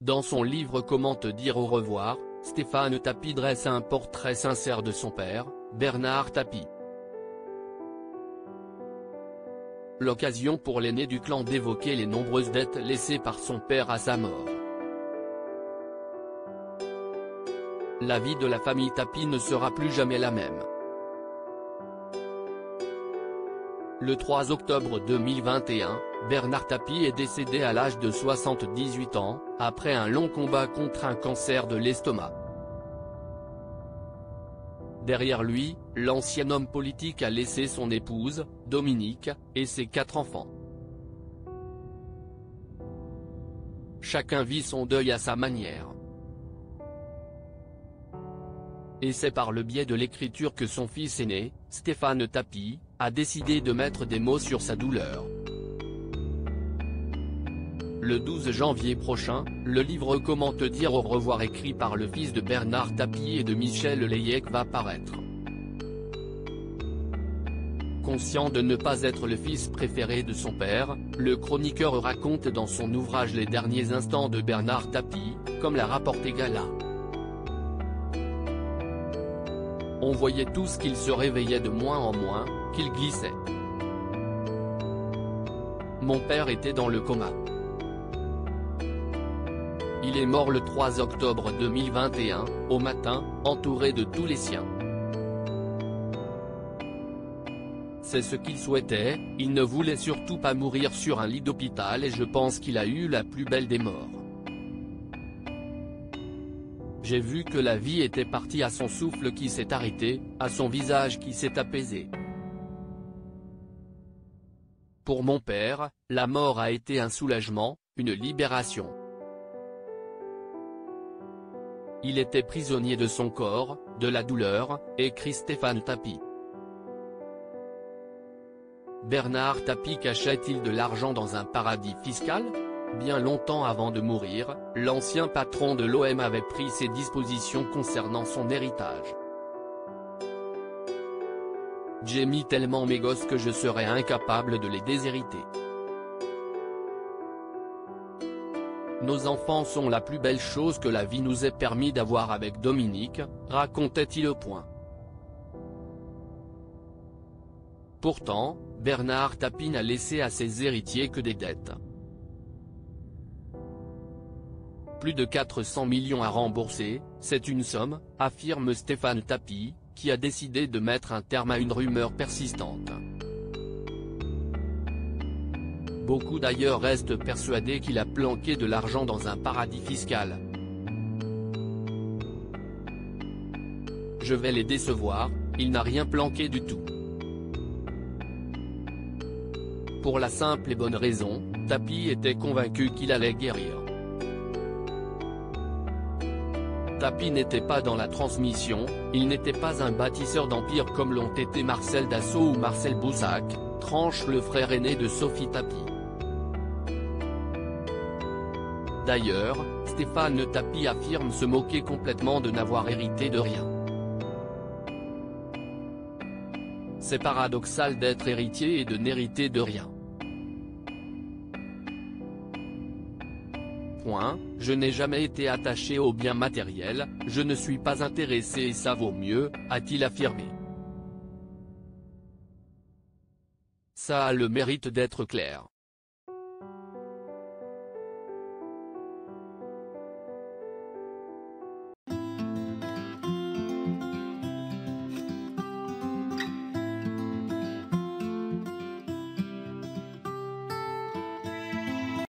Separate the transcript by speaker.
Speaker 1: Dans son livre Comment te dire au revoir, Stéphane Tapie dresse un portrait sincère de son père, Bernard Tapie. L'occasion pour l'aîné du clan d'évoquer les nombreuses dettes laissées par son père à sa mort. La vie de la famille Tapie ne sera plus jamais la même. Le 3 octobre 2021, Bernard Tapie est décédé à l'âge de 78 ans, après un long combat contre un cancer de l'estomac. Derrière lui, l'ancien homme politique a laissé son épouse, Dominique, et ses 4 enfants. Chacun vit son deuil à sa manière. Et c'est par le biais de l'écriture que son fils aîné, Stéphane Tapie, a décidé de mettre des mots sur sa douleur. Le 12 janvier prochain, le livre Comment te dire au revoir écrit par le fils de Bernard Tapie et de Michel Leyec va paraître. Conscient de ne pas être le fils préféré de son père, le chroniqueur raconte dans son ouvrage les derniers instants de Bernard Tapie, comme l'a rapporté Gala. On voyait tous qu'il se réveillait de moins en moins, qu'il glissait. Mon père était dans le coma. Il est mort le 3 octobre 2021, au matin, entouré de tous les siens. C'est ce qu'il souhaitait, il ne voulait surtout pas mourir sur un lit d'hôpital et je pense qu'il a eu la plus belle des morts. J'ai vu que la vie était partie à son souffle qui s'est arrêté, à son visage qui s'est apaisé. Pour mon père, la mort a été un soulagement, une libération. Il était prisonnier de son corps, de la douleur, écrit Stéphane Tapie. Bernard Tapie cachait-il de l'argent dans un paradis fiscal ? Bien longtemps avant de mourir, l'ancien patron de l'OM avait pris ses dispositions concernant son héritage. J'ai mis tellement mes gosses que je serais incapable de les déshériter. Nos enfants sont la plus belle chose que la vie nous ait permis d'avoir avec Dominique, racontait-il au point. Pourtant, Bernard Tapie n'a laissé à ses héritiers que des dettes. Plus de 400 millions à rembourser, c'est une somme, affirme Stéphane Tapie, qui a décidé de mettre un terme à une rumeur persistante. Beaucoup d'ailleurs restent persuadés qu'il a planqué de l'argent dans un paradis fiscal. Je vais les décevoir, il n'a rien planqué du tout. Pour la simple et bonne raison, Tapie était convaincu qu'il allait guérir. Tapie n'était pas dans la transmission, il n'était pas un bâtisseur d'empire comme l'ont été Marcel Dassault ou Marcel Boussac, tranche le frère aîné de Sophie Tapie. D'ailleurs, Stéphane Tapie affirme se moquer complètement de n'avoir hérité de rien. C'est paradoxal d'être héritier et de n'hériter de rien. Je n'ai jamais été attaché aux biens matériels, je ne suis pas intéressé et ça vaut mieux, a-t-il affirmé. Ça a le mérite d'être clair.